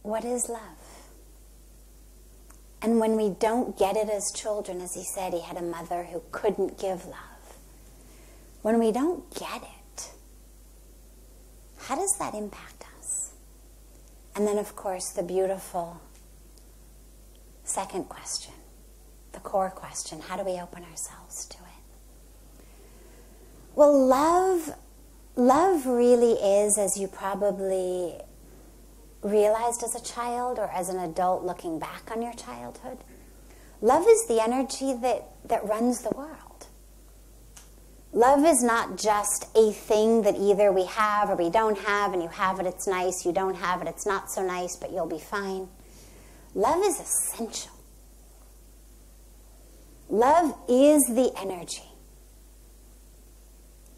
What is love? And when we don't get it as children, as he said, he had a mother who couldn't give love. When we don't get it, how does that impact us? And then, of course, the beautiful second question, the core question, how do we open ourselves to it? Well, love really is, as you probably realized as a child or as an adult looking back on your childhood, love is the energy that runs the world. Love is not just a thing that either we have or we don't have, and you have it, it's nice, you don't have it, it's not so nice, but you'll be fine. Love is essential. Love is the energy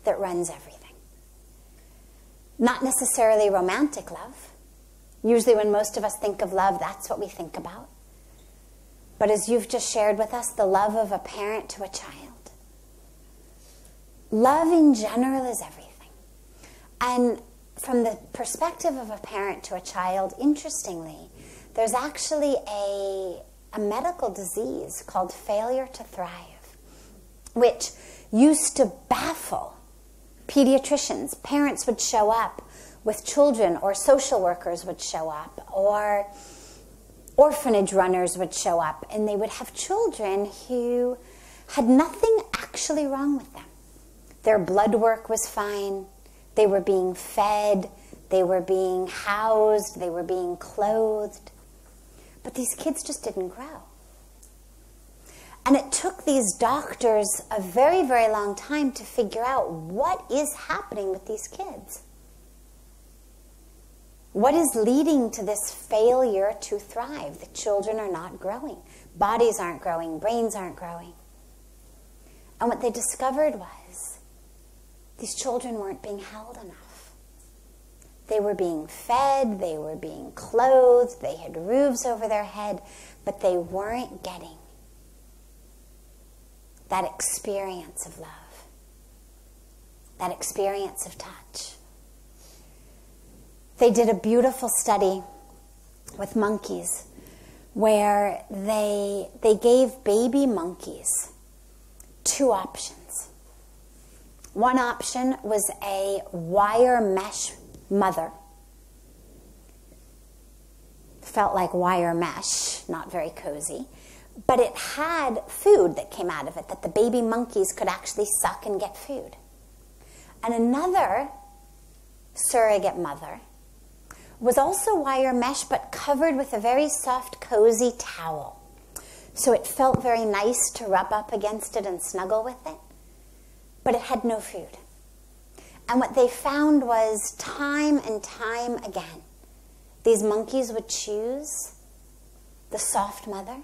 that runs everything. Not necessarily romantic love. Usually when most of us think of love, that's what we think about. But as you've just shared with us, the love of a parent to a child. Love in general is everything. And from the perspective of a parent to a child, interestingly, there's actually a medical disease called failure to thrive, which used to baffle pediatricians. Parents would show up with children, or social workers would show up, or orphanage runners would show up, and they would have children who had nothing actually wrong with them. Their blood work was fine. They were being fed. They were being housed. They were being clothed. But these kids just didn't grow. And it took these doctors a very, very long time to figure out what is happening with these kids. What is leading to this failure to thrive? The children are not growing. Bodies aren't growing. Brains aren't growing. And what they discovered was these children weren't being held enough. They were being fed. They were being clothed. They had roofs over their head. But they weren't getting that experience of love. That experience of touch. They did a beautiful study with monkeys where they gave baby monkeys two options. One option was a wire mesh mother. Felt like wire mesh, not very cozy. But it had food that came out of it, that the baby monkeys could actually suck and get food. And another surrogate mother was also wire mesh, but covered with a very soft, cozy towel. So it felt very nice to rub up against it and snuggle with it. But it had no food. And what they found was time and time again, these monkeys would choose the soft mother.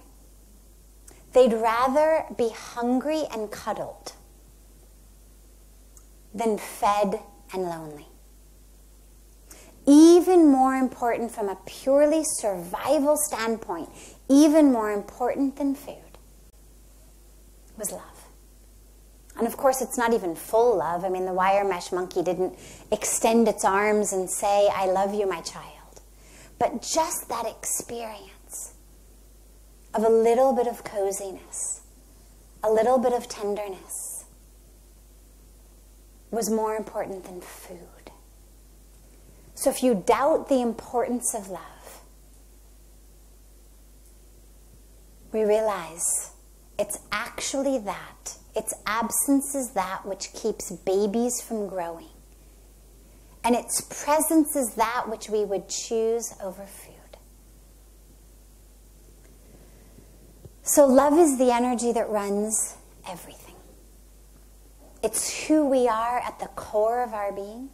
They'd rather be hungry and cuddled than fed and lonely. Even more important from a purely survival standpoint, even more important than food, was love. And of course, it's not even full love. I mean, the wire mesh monkey didn't extend its arms and say, "I love you, my child." But just that experience of a little bit of coziness, a little bit of tenderness, was more important than food. So if you doubt the importance of love, we realize it's actually that. Its absence is that which keeps babies from growing. And its presence is that which we would choose over food. So love is the energy that runs everything. It's who we are at the core of our being.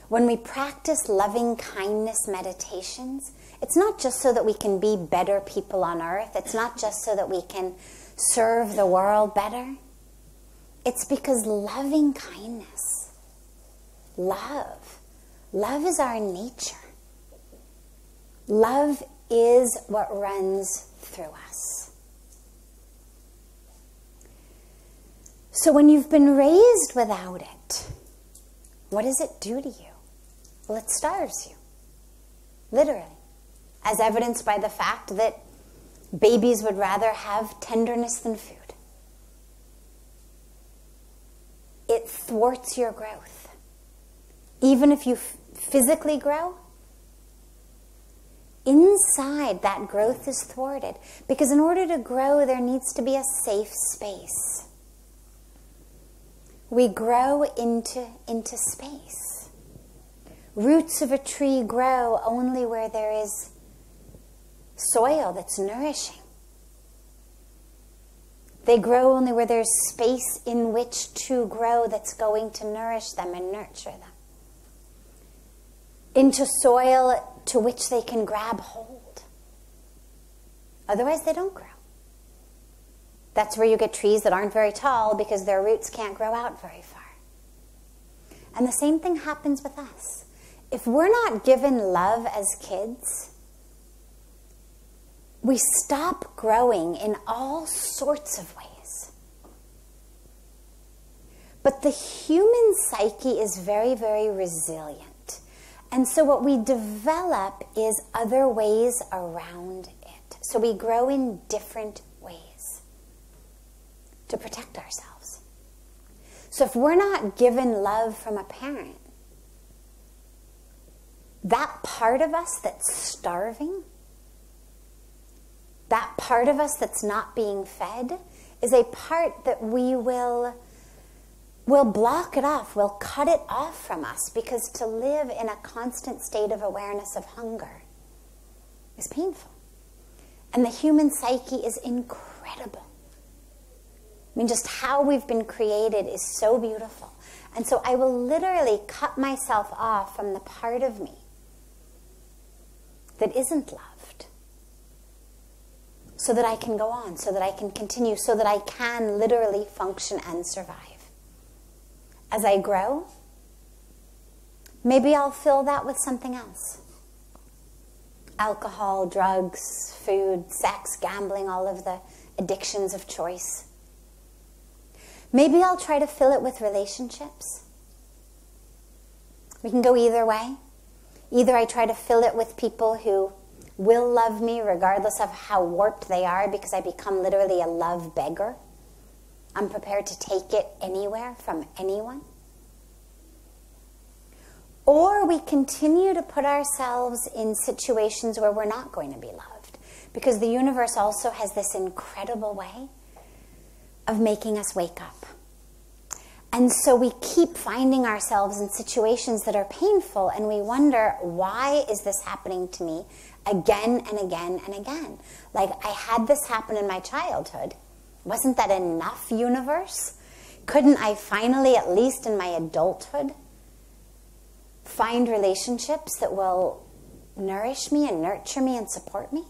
When we practice loving kindness meditations, it's not just so that we can be better people on earth. It's not just so that we can serve the world better. It's because loving kindness, love is our nature. Love is what runs through us. So when you've been raised without it, What does it do to you? Well, it starves you, literally, as evidenced by the fact that babies would rather have tenderness than food. It thwarts your growth. Even if you physically grow, inside that growth is thwarted. Because in order to grow, there needs to be a safe space. We grow into space. Roots of a tree grow only where there is soil that's nourishing. They grow only where there's space in which to grow that's going to nourish them and nurture them. Into soil to which they can grab hold. Otherwise, they don't grow. That's where you get trees that aren't very tall because their roots can't grow out very far. And the same thing happens with us. If we're not given love as kids, we stop growing in all sorts of ways. But the human psyche is very, very resilient. And so what we develop is other ways around it. So we grow in different ways to protect ourselves. So if we're not given love from a parent, that part of us that's starving, that part of us that's not being fed, is a part that we will block it off, we'll cut it off from us, because to live in a constant state of awareness of hunger is painful. And the human psyche is incredible. I mean, just how we've been created is so beautiful. And so I will literally cut myself off from the part of me that isn't loved, so that I can go on, so that I can continue, so that I can literally function and survive. As I grow, maybe I'll fill that with something else. Alcohol, drugs, food, sex, gambling, all of the addictions of choice. Maybe I'll try to fill it with relationships. We can go either way. Either I try to fill it with people who will love me regardless of how warped they are, because I become literally a love beggar. I'm prepared to take it anywhere from anyone. Or we continue to put ourselves in situations where we're not going to be loved, because the universe also has this incredible way of making us wake up. And so we keep finding ourselves in situations that are painful, and we wonder, why is this happening to me again and again and again? Like, I had this happen in my childhood. Wasn't that enough, universe? Couldn't I finally, at least in my adulthood, find relationships that will nourish me and nurture me and support me?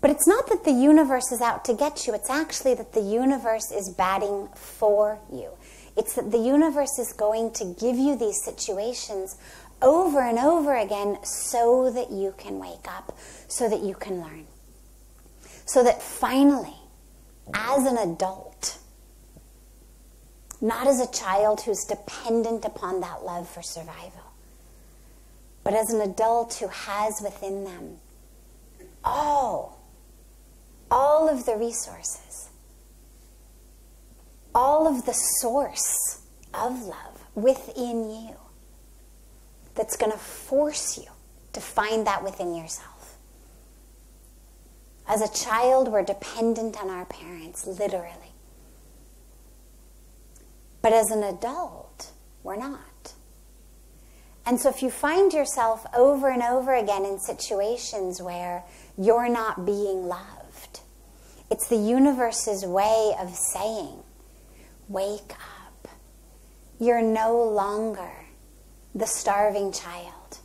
But it's not that the universe is out to get you. It's actually that the universe is batting for you. It's that the universe is going to give you these situations over and over again so that you can wake up, so that you can learn. So that finally, as an adult, not as a child who's dependent upon that love for survival, but as an adult who has within them all of the resources, all of the source of love within you, that's going to force you to find that within yourself. As a child, we're dependent on our parents, literally. But as an adult, we're not. And so if you find yourself over and over again in situations where you're not being loved, it's the universe's way of saying, wake up. You're no longer the starving child.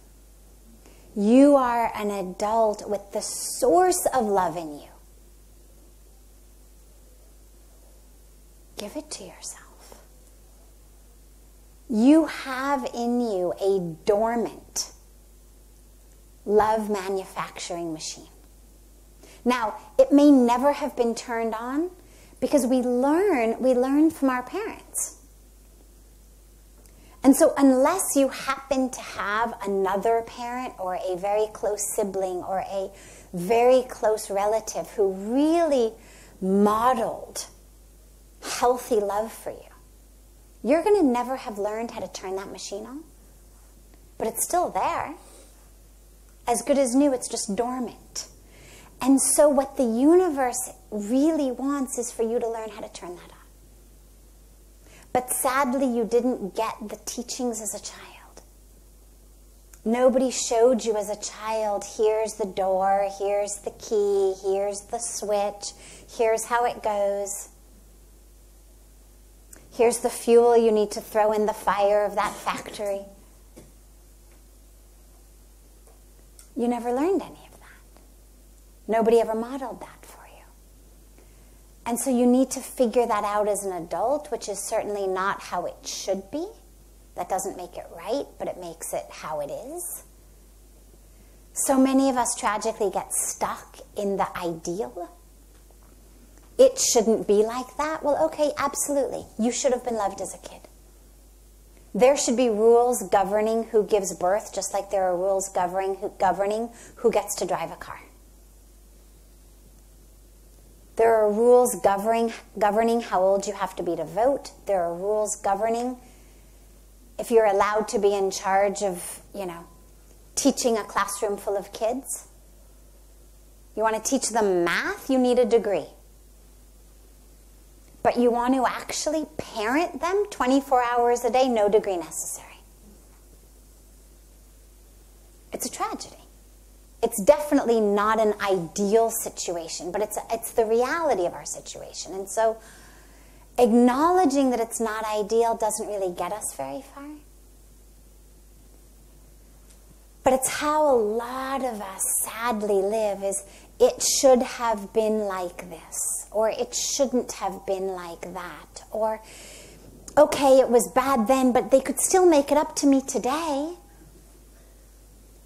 You are an adult with the source of love in you. Give it to yourself. You have in you a dormant love manufacturing machine. Now, it may never have been turned on because we learn from our parents. And so unless you happen to have another parent or a very close sibling or a very close relative who really modeled healthy love for you, you're going to never have learned how to turn that machine on. But it's still there. As good as new, it's just dormant. And so what the universe really wants is for you to learn how to turn that on. But sadly, you didn't get the teachings as a child. Nobody showed you as a child, here's the door, here's the key, here's the switch, here's how it goes. Here's the fuel you need to throw in the fire of that factory. You never learned any of that. Nobody ever modeled that for you. And so you need to figure that out as an adult, which is certainly not how it should be. That doesn't make it right, but it makes it how it is. So many of us tragically get stuck in the ideal. It shouldn't be like that. Well, okay, absolutely. You should have been loved as a kid. There should be rules governing who gives birth, just like there are rules governing who gets to drive a car. There are rules governing how old you have to be to vote. There are rules governing if you're allowed to be in charge of, teaching a classroom full of kids. You want to teach them math? You need a degree. But you want to actually parent them 24 hours a day, no degree necessary. It's a tragedy. It's definitely not an ideal situation, but it's the reality of our situation. And so acknowledging that it's not ideal doesn't really get us very far. But it's how a lot of us sadly live, is it should have been like this, or it shouldn't have been like that, or okay, it was bad then, but they could still make it up to me today.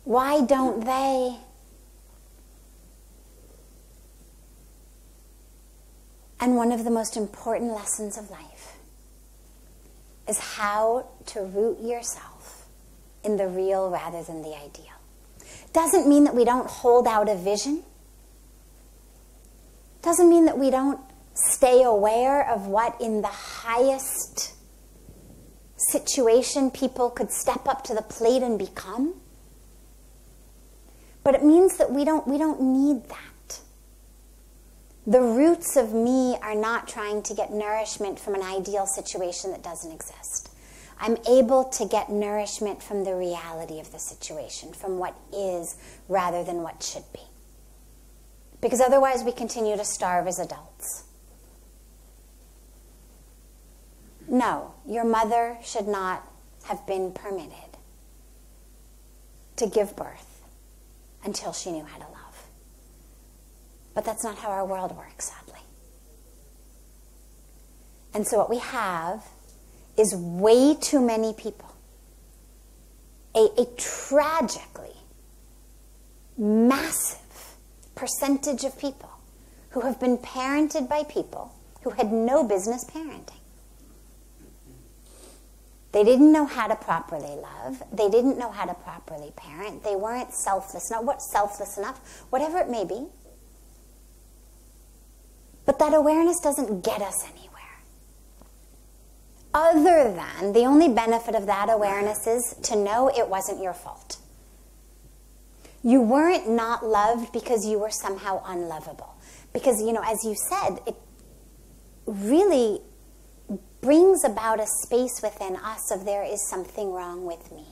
Why don't they? And one of the most important lessons of life is how to root yourself in the real rather than the ideal. Doesn't mean that we don't hold out a vision. Doesn't mean that we don't stay aware of what in the highest situation people could step up to the plate and become. But it means that we don't need that. The roots of me are not trying to get nourishment from an ideal situation that doesn't exist. I'm able to get nourishment from the reality of the situation, from what is rather than what should be. Because otherwise we continue to starve as adults. No, your mother should not have been permitted to give birth until she knew how to love. But that's not how our world works, sadly. And so what we have is way too many people, a tragically massive percentage of people who have been parented by people who had no business parenting. They didn't know how to properly love. They didn't know how to properly parent. They weren't selfless enough, whatever it may be. But that awareness doesn't get us anywhere. Other than the only benefit of that awareness is to know it wasn't your fault. You weren't not loved because you were somehow unlovable. Because, as you said, it really brings about a space within us of there is something wrong with me.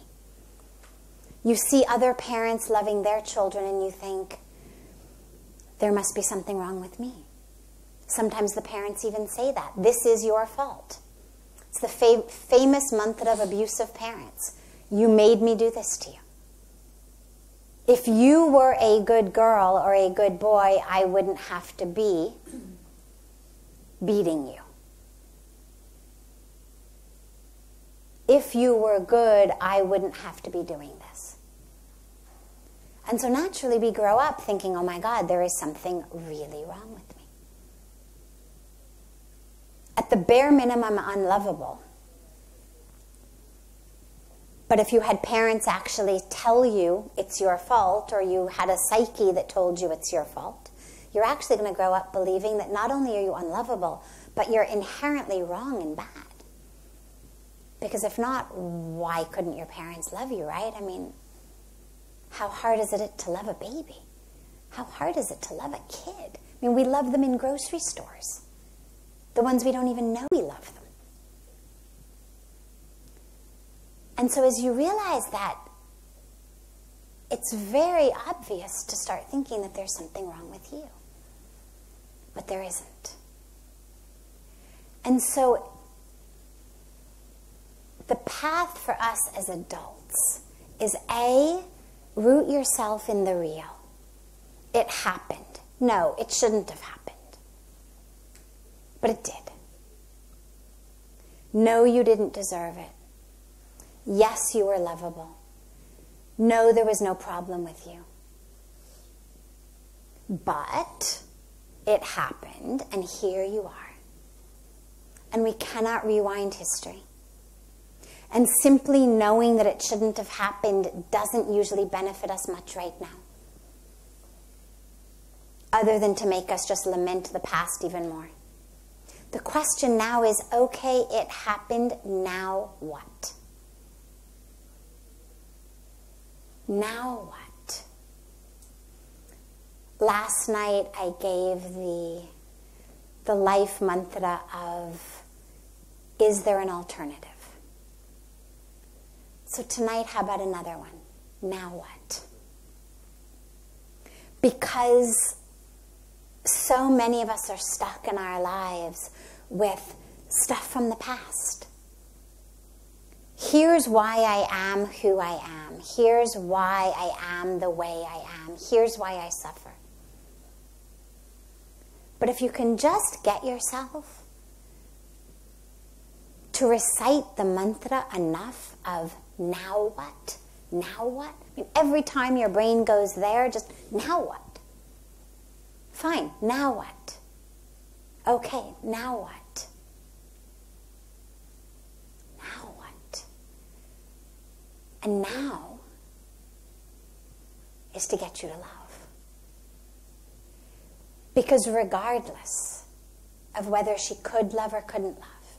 You see other parents loving their children and you think, there must be something wrong with me. Sometimes the parents even say that. This is your fault. It's the famous mantra of abusive parents. You made me do this to you. If you were a good girl or a good boy, I wouldn't have to be beating you. If you were good, I wouldn't have to be doing this. And so naturally we grow up thinking, oh my God, there is something really wrong with me. At the bare minimum, unlovable. But if you had parents actually tell you it's your fault, or you had a psyche that told you it's your fault, you're actually going to grow up believing that not only are you unlovable, but you're inherently wrong and bad. Because if not, why couldn't your parents love you, right? I mean, how hard is it to love a baby? How hard is it to love a kid? I mean, we love them in grocery stores. The ones we don't even know we love them. And so as you realize that, it's very obvious to start thinking that there's something wrong with you. But there isn't. And so the path for us as adults is A, root yourself in the real. It happened. No, it shouldn't have happened. But it did. No, you didn't deserve it. Yes, you were lovable. No, there was no problem with you. But it happened, and here you are. And we cannot rewind history. And simply knowing that it shouldn't have happened doesn't usually benefit us much right now. Other than to make us just lament the past even more. The question now is, okay, it happened, now what? Now what? Last night I gave the life mantra of, is there an alternative? So tonight, how about another one? Now what? Because so many of us are stuck in our lives with stuff from the past. Here's why I am who I am. Here's why I am the way I am. Here's why I suffer. But if you can just get yourself to recite the mantra enough of now what? Now what? I mean, every time your brain goes there, just now what? Fine, now what? Okay, now what? Now what? And now is to get you to love. Because regardless of whether she could love or couldn't love,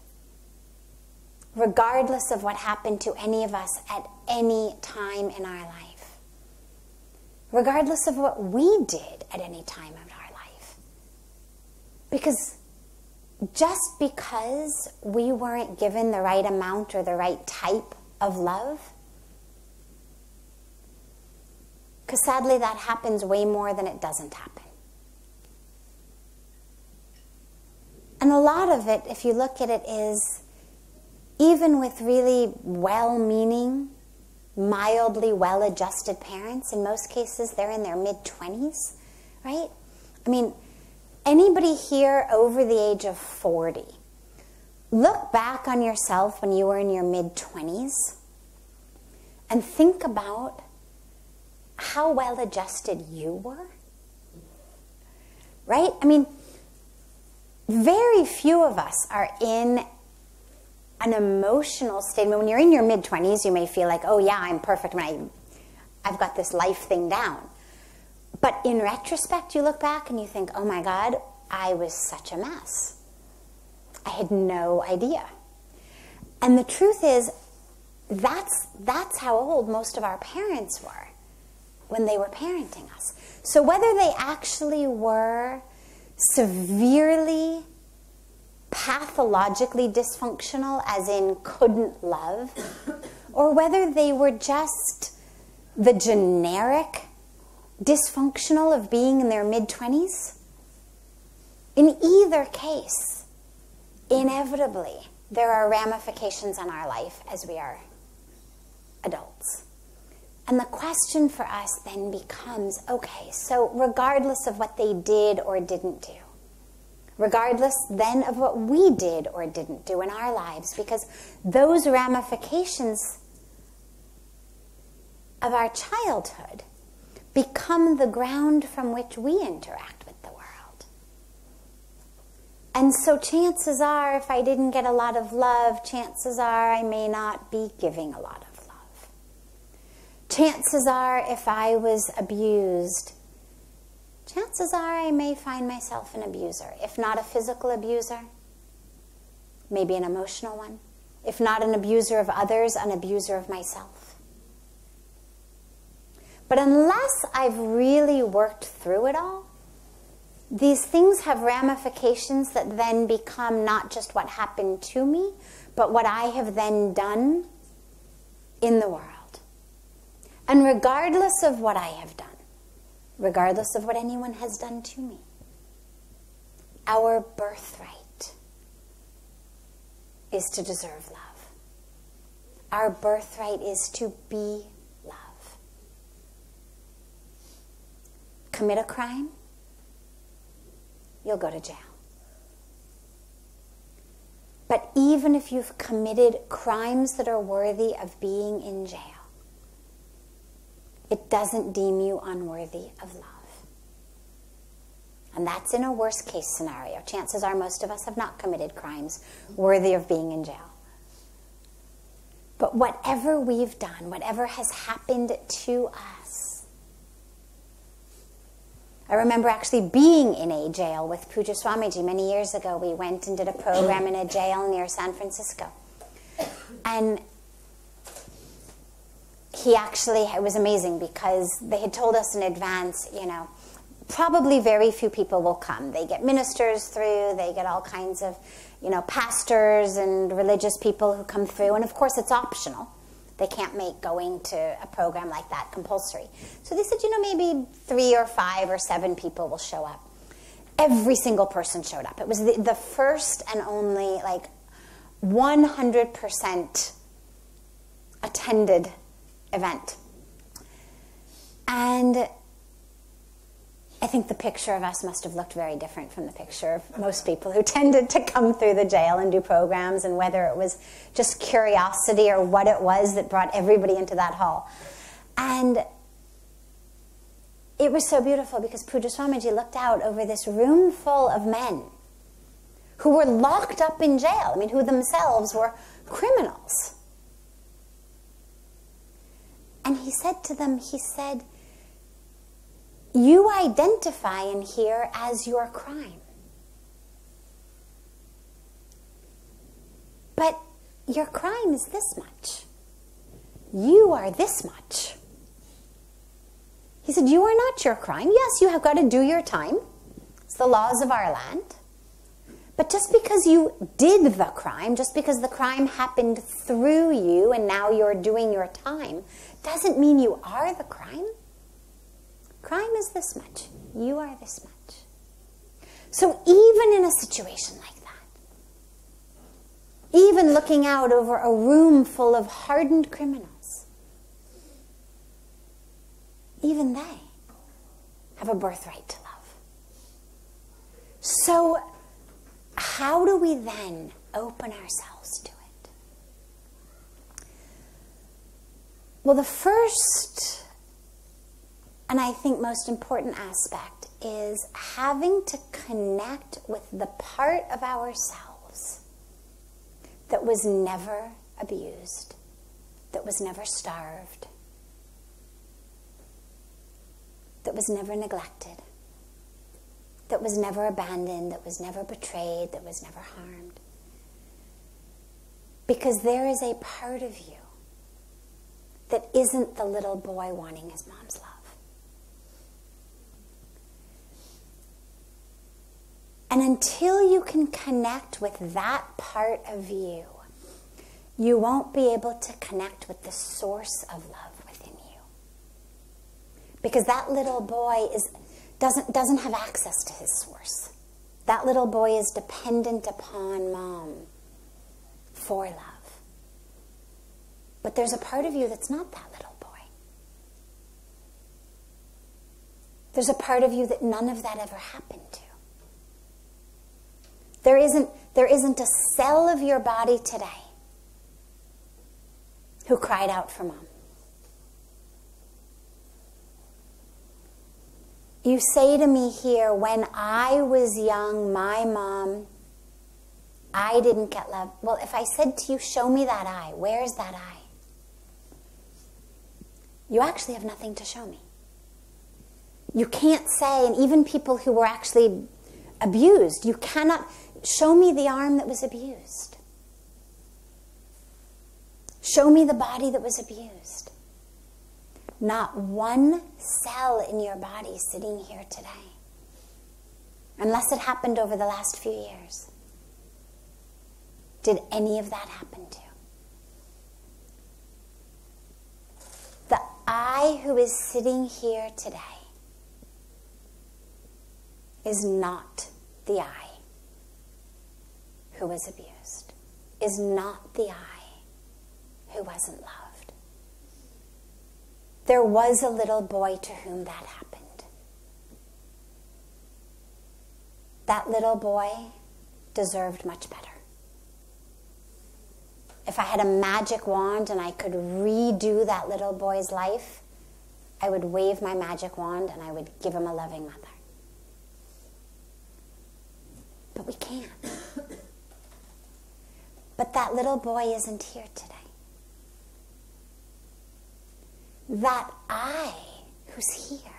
regardless of what happened to any of us at any time in our life, regardless of what we did at any time of our life, because just because we weren't given the right amount or the right type of love, because sadly that happens way more than it doesn't happen. And a lot of it, if you look at it, is even with really well-meaning, mildly well-adjusted parents, in most cases they're in their mid-20s, right? I mean, anybody here over the age of 40, look back on yourself when you were in your mid-20s and think about how well-adjusted you were, right? I mean, very few of us are in an emotional state. I mean, when you're in your mid-20s, you may feel like, oh yeah, I'm perfect when I've got this life thing down. But in retrospect, you look back and you think, oh my God, I was such a mess. I had no idea. And the truth is, that's how old most of our parents were when they were parenting us. So whether they actually were severely, pathologically dysfunctional, as in couldn't love, or whether they were just the generic dysfunctional of being in their mid-20s, in either case, inevitably, there are ramifications on our life as we are adults. And the question for us then becomes, okay, so regardless of what they did or didn't do, regardless then of what we did or didn't do in our lives, because those ramifications of our childhood become the ground from which we interact with the world. And so chances are, if I didn't get a lot of love, chances are I may not be giving a lot of love. chances are, if I was abused, chances are I may find myself an abuser. If not a physical abuser, maybe an emotional one. If not an abuser of others, an abuser of myself. But unless I've really worked through it all, these things have ramifications that then become not just what happened to me, but what I have then done in the world. And regardless of what I have done, regardless of what anyone has done to me, our birthright is to deserve love. Our birthright is to be love. Commit a crime, you'll go to jail. But even if you've committed crimes that are worthy of being in jail, it doesn't deem you unworthy of love. And that's in a worst case scenario. Chances are most of us have not committed crimes worthy of being in jail. But whatever we've done, whatever has happened to us. I remember actually being in a jail with Puja Swamiji many years ago. We went and did a program in a jail near San Francisco. And he actually, it was amazing because they had told us in advance, you know, probably very few people will come. They get ministers through, they get all kinds of, you know, pastors and religious people who come through. And of course it's optional. They can't make going to a program like that compulsory. So they said, you know, maybe 3 or 5 or 7 people will show up. Every single person showed up. It was the first and only, like, 100% attended event. And I think the picture of us must have looked very different from the picture of most people who tended to come through the jail and do programs, and whether it was just curiosity or what it was that brought everybody into that hall. And it was so beautiful because Puja Swamiji looked out over this room full of men who were locked up in jail, I mean, who themselves were criminals. And he said to them, he said, you identify in here as your crime. But your crime is this much. You are this much. He said, you are not your crime. Yes, you have got to do your time. It's the laws of our land. But just because you did the crime, just because the crime happened through you and now you're doing your time, doesn't mean you are the crime. Crime is this much. You are this much. So even in a situation like that, even looking out over a room full of hardened criminals, even they have a birthright to love. So how do we then open ourselves to it? Well, the first, and I think most important aspect, is having to connect with the part of ourselves that was never abused, that was never starved, that was never neglected, that was never abandoned, that was never betrayed, that was never harmed. Because there is a part of you that isn't the little boy wanting his mom's love. And until you can connect with that part of you, you won't be able to connect with the source of love within you. Because that little boy doesn't have access to his source. That little boy is dependent upon mom for love. But there's a part of you that's not that little boy. There's a part of you that none of that ever happened to. There isn't a cell of your body today who cried out for mom. You say to me here, when I was young, my mom, I didn't get love. Well, if I said to you, show me that eye, where's that eye? you actually have nothing to show me. You can't say, and even people who were actually abused, you cannot show me the arm that was abused. Show me the body that was abused. Not one cell in your body sitting here today, unless it happened over the last few years, did any of that happen to. The I who is sitting here today is not the I who was abused, is not the I who wasn't loved. There was a little boy to whom that happened. That little boy deserved much better. If I had a magic wand and I could redo that little boy's life, I would wave my magic wand and I would give him a loving mother. But we can't. But that little boy isn't here today. That I who's here,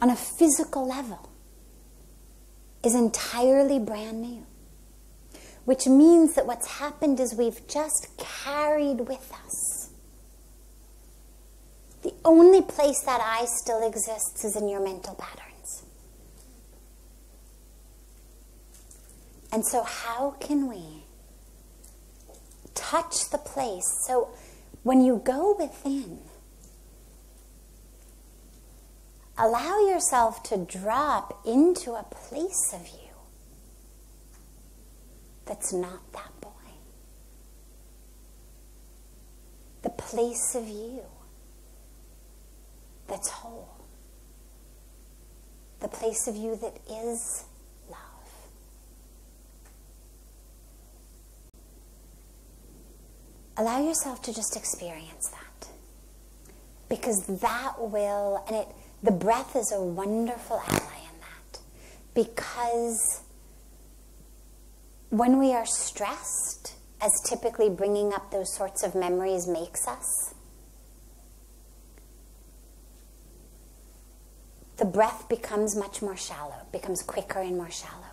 on a physical level, is entirely brand new. Which means that what's happened is we've just carried with us. The only place that I still exists is in your mental patterns. And so how can we touch the place? So when you go within, allow yourself to drop into a place of you that's not that boy. The place of you that's whole. The place of you that is love. Allow yourself to just experience that. Because that will, and the breath is a wonderful ally in that. Because when we are stressed, as typically bringing up those sorts of memories makes us, the breath becomes much more shallow, becomes quicker and more shallow.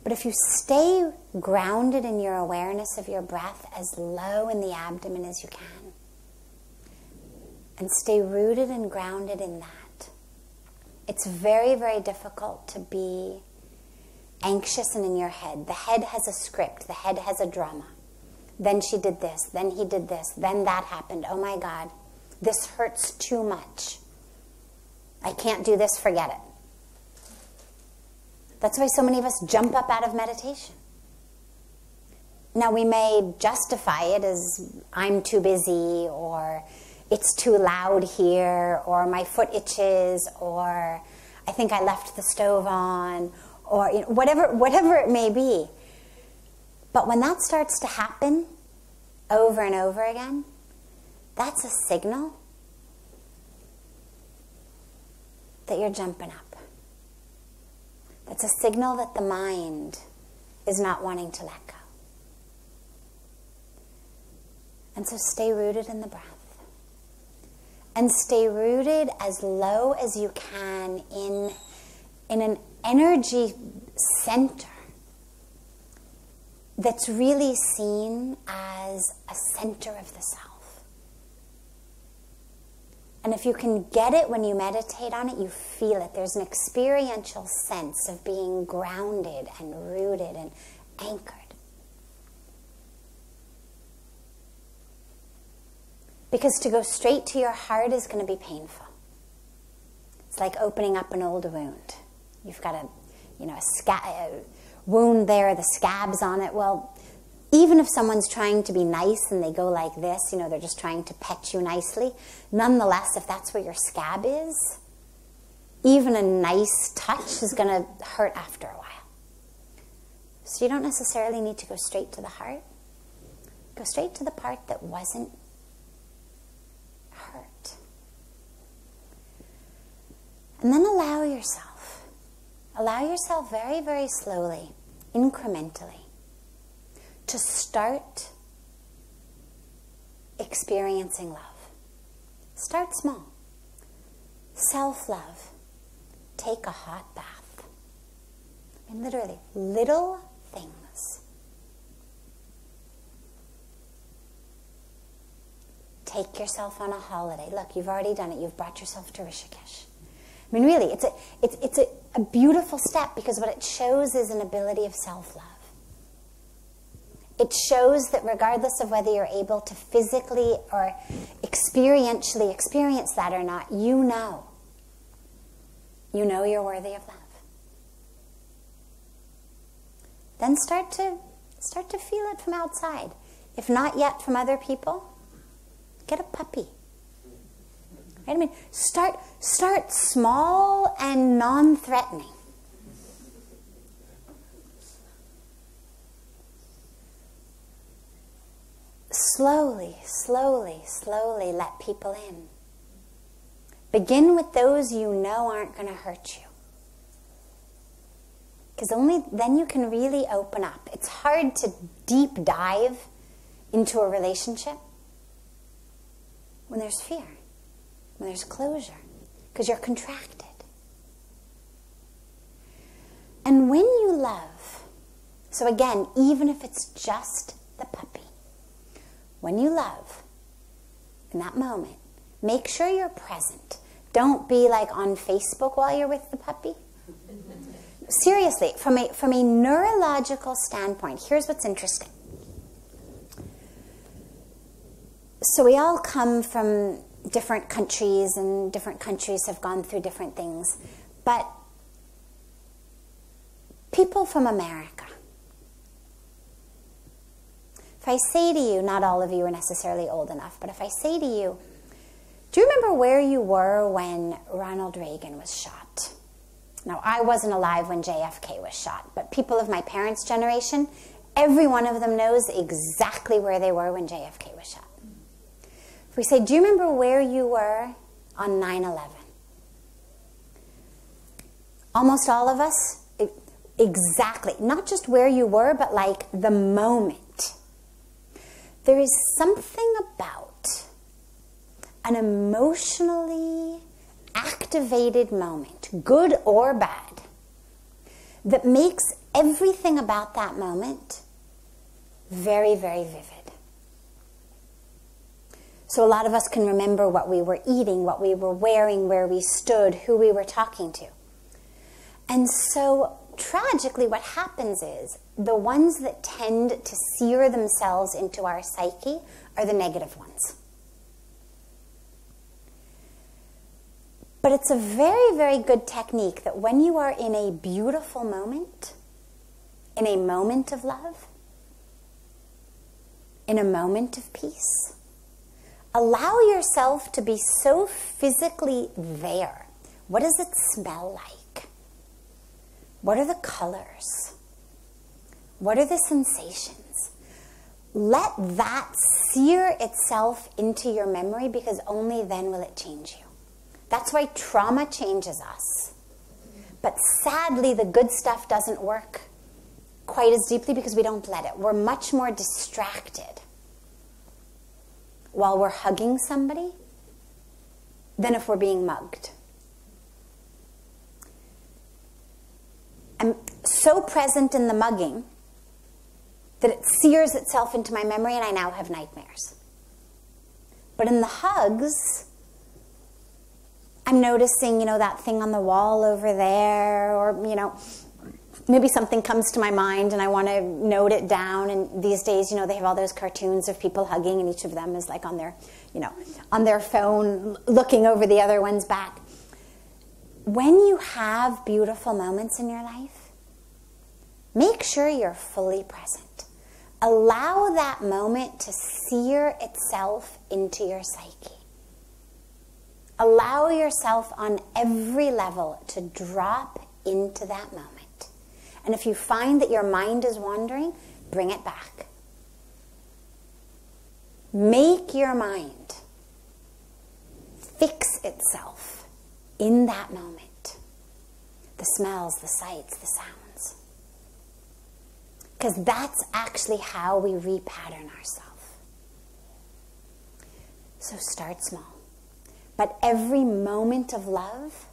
But if you stay grounded in your awareness of your breath as low in the abdomen as you can, and stay rooted and grounded in that, it's very, very difficult to be anxious and in your head. The head has a script. The head has a drama. Then she did this. Then he did this. Then that happened. Oh my God. This hurts too much. I can't do this. Forget it. That's why so many of us jump up out of meditation. Now we may justify it as I'm too busy, or it's too loud here, or my foot itches, or I think I left the stove on, or whatever it may be. But when that starts to happen over and over again, that's a signal that you're jumping up. That's a signal that the mind is not wanting to let go. And so stay rooted in the breath. And stay rooted as low as you can in an energy center that's really seen as a center of the self. And if you can get it when you meditate on it, you feel it. There's an experiential sense of being grounded and rooted and anchored. Because to go straight to your heart is going to be painful. It's like opening up an old wound. You've got a wound there, the scabs on it. Well, even if someone's trying to be nice and they go like this, they're just trying to pet you nicely, nonetheless, if that's where your scab is, even a nice touch is going to hurt after a while. So you don't necessarily need to go straight to the heart. Go straight to the part that wasn't hurt. And then allow yourself very, very slowly, incrementally, to start experiencing love. Start small. Self-love. Take a hot bath. I mean, literally, little things. Take yourself on a holiday. Look, you've already done it. You've brought yourself to Rishikesh. I mean, really, it's a beautiful step, because what it shows is an ability of self-love. It shows that regardless of whether you're able to physically or experientially experience that or not, you know you're worthy of love. Then start to feel it from outside. If not yet from other people, get a puppy. Right? I mean, start small and non-threatening. Slowly, slowly, slowly let people in. Begin with those you know aren't going to hurt you. Because only then you can really open up. It's hard to deep dive into a relationship when there's fear, when there's closure, because you're contracted. And when you love, so again, even if it's just the puppy, when you love, in that moment, make sure you're present. Don't be like on Facebook while you're with the puppy. Seriously, from a neurological standpoint, here's what's interesting. So we all come from different countries, and different countries have gone through different things. But people from America, if I say to you, not all of you are necessarily old enough, but if I say to you, do you remember where you were when Ronald Reagan was shot? Now, I wasn't alive when JFK was shot, but people of my parents' generation, every one of them knows exactly where they were when JFK was shot. If we say, do you remember where you were on 9/11? Almost all of us, exactly. Not just where you were, but like the moment. There is something about an emotionally activated moment, good or bad, that makes everything about that moment very, very vivid. So a lot of us can remember what we were eating, what we were wearing, where we stood, who we were talking to. And so tragically what happens is the ones that tend to sear themselves into our psyche are the negative ones. But it's a very, very good technique that when you are in a beautiful moment, in a moment of love, in a moment of peace, allow yourself to be so physically there. What does it smell like? What are the colors? What are the sensations? Let that sear itself into your memory, because only then will it change you. That's why trauma changes us. But sadly, the good stuff doesn't work quite as deeply because we don't let it. We're much more distracted while we're hugging somebody than if we're being mugged. I'm so present in the mugging that it sears itself into my memory and I now have nightmares. But in the hugs, I'm noticing, that thing on the wall over there, or, maybe something comes to my mind and I want to note it down. And these days, they have all those cartoons of people hugging, and each of them is like on their, on their phone, looking over the other one's back. When you have beautiful moments in your life, make sure you're fully present. Allow that moment to sear itself into your psyche. Allow yourself on every level to drop into that moment. And if you find that your mind is wandering, bring it back. Make your mind fix itself in that moment. The smells, the sights, the sounds. Because that's actually how we repattern ourselves. So start small. But every moment of love,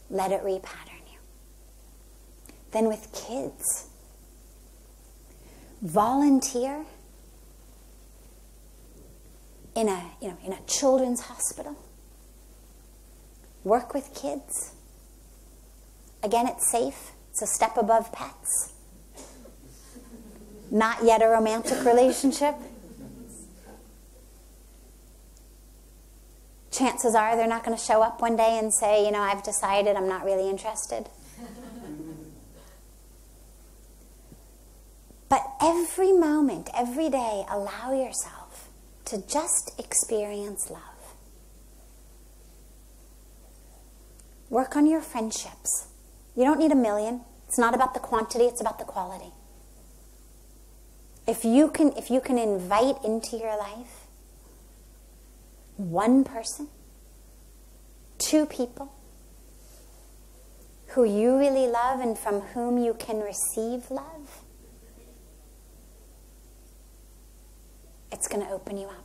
let it repattern you. Then with kids, volunteer in a children's hospital. Work with kids. Again, it's safe. It's a step above pets. Not yet a romantic relationship. Chances are they're not going to show up one day and say, I've decided I'm not really interested. But every moment, every day, allow yourself to just experience love. Work on your friendships. You don't need 1 million. It's not about the quantity, it's about the quality. If you can invite into your life one person, 2 people who you really love and from whom you can receive love, it's going to open you up.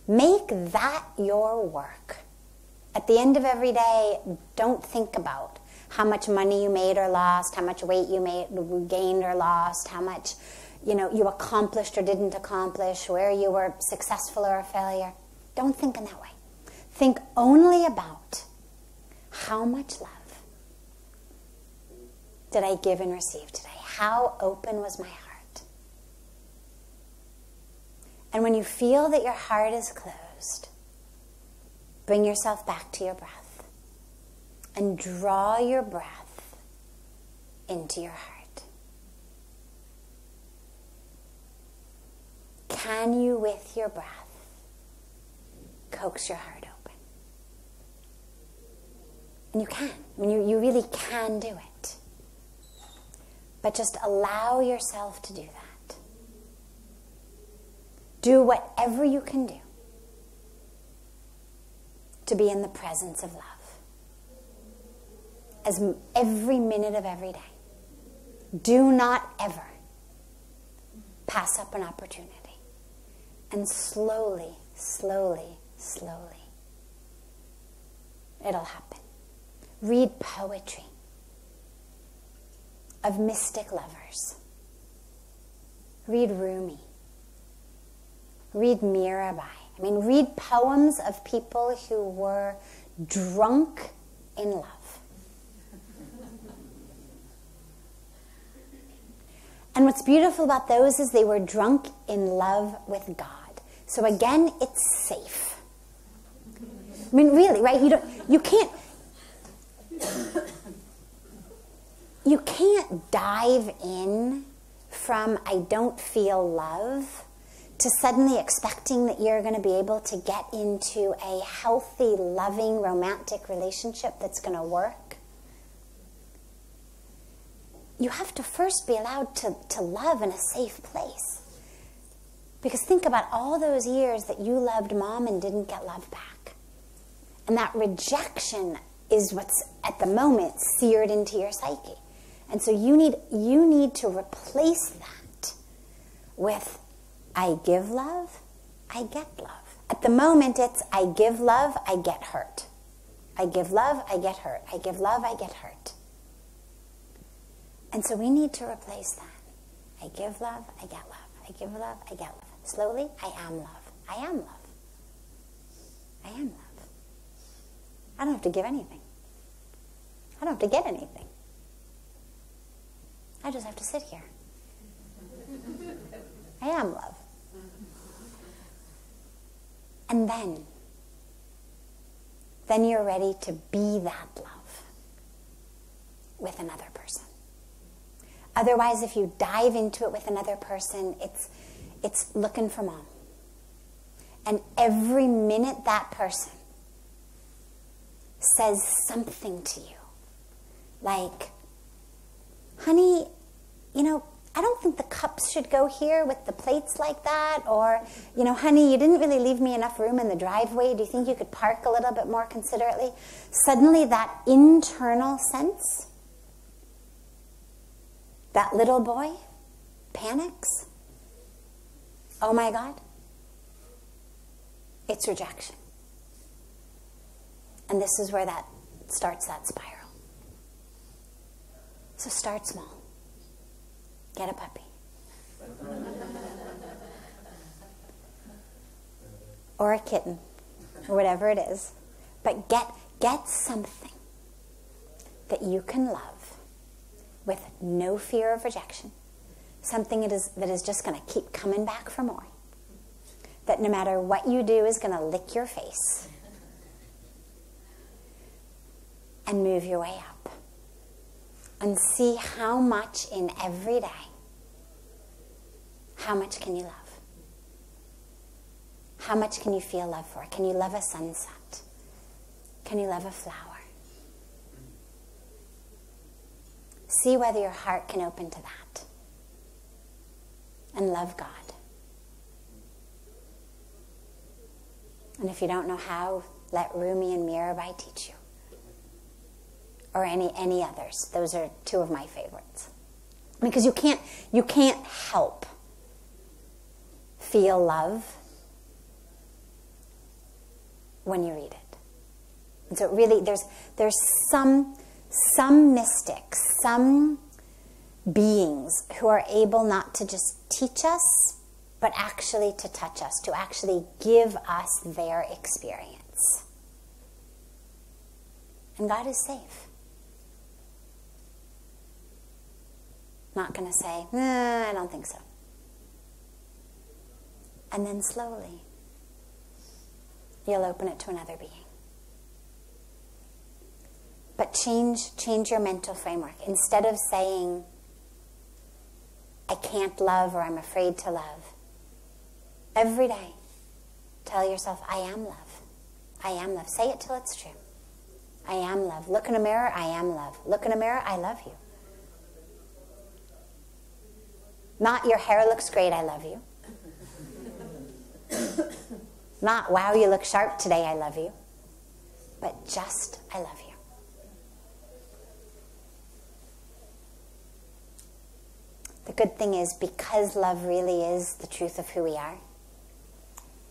Make that your work. At the end of every day, don't think about how much money you made or lost, how much weight you gained or lost, how much you accomplished or didn't accomplish, where you were successful or a failure. Don't think in that way. Think only about how much love did I give and receive today? How open was my heart? And when you feel that your heart is closed, bring yourself back to your breath and draw your breath into your heart. Can you, with your breath, coax your heart open? And you can. You really can do it. But just allow yourself to do that. Do whatever you can do to be in the presence of love. Every minute of every day. Do not ever pass up an opportunity. And slowly, slowly, slowly, it'll happen. Read poetry of mystic lovers. Read Rumi. Read Mirabai. Read poems of people who were drunk in love. And what's beautiful about those is they were drunk in love with God. So again, it's safe. Really, right? You can't dive in from I don't feel love to suddenly expecting that you're going to be able to get into a healthy, loving, romantic relationship that's going to work. You have to first be allowed to love in a safe place. Because think about all those years that you loved mom and didn't get love back. And that rejection is what's, at the moment, seared into your psyche. And so you need to replace that with, I give love, I get love. At the moment, it's, I give love, I get hurt. I give love, I get hurt. I give love, I get hurt. And so we need to replace that. I give love, I get love. I give love, I get love. Slowly, I am love. I am love. I am love. I don't have to give anything. I don't have to get anything. I just have to sit here. I am love. And then you're ready to be that love with another person. Otherwise, if you dive into it with another person, it's looking for mom. And every minute that person says something to you, like, honey, I don't think the cups should go here with the plates like that. Or, honey, you didn't really leave me enough room in the driveway. Do you think you could park a little bit more considerately? Suddenly that internal sense, that little boy panics. Oh my God, It's rejection. And this is where that starts that spiral. So start small. Get a puppy. Or a kitten. Or whatever it is. But get something that you can love with no fear of rejection. Something that is just going to keep coming back for more. That no matter what you do is going to lick your face. And move your way up. And see how much in every day, how much can you love? How much can you feel love for? Can you love a sunset? Can you love a flower? See whether your heart can open to that. And love God. And if you don't know how, let Rumi and Mirabai teach you. Or any others. Those are two of my favorites. Because you can't help feel love when you read it. And so really there's some mystics, some beings who are able not to just teach us, but actually to touch us, to actually give us their experience. And God is safe. Not going to say, I don't think so. And then slowly, you'll open it to another being. But change your mental framework. Instead of saying, I can't love or I'm afraid to love, every day, tell yourself, I am love. I am love. Say it till it's true. I am love. Look in a mirror, I am love. Look in a mirror, I love you. Not your hair looks great, I love you. Not, wow, you look sharp today, I love you. But just, I love you. The good thing is, because love really is the truth of who we are,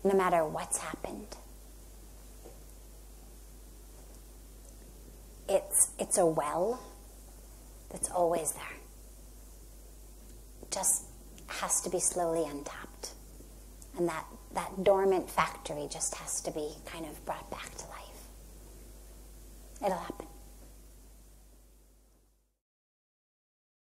no matter what's happened, it's a well that's always there. Just has to be slowly untapped. And that dormant factory just has to be kind of brought back to life.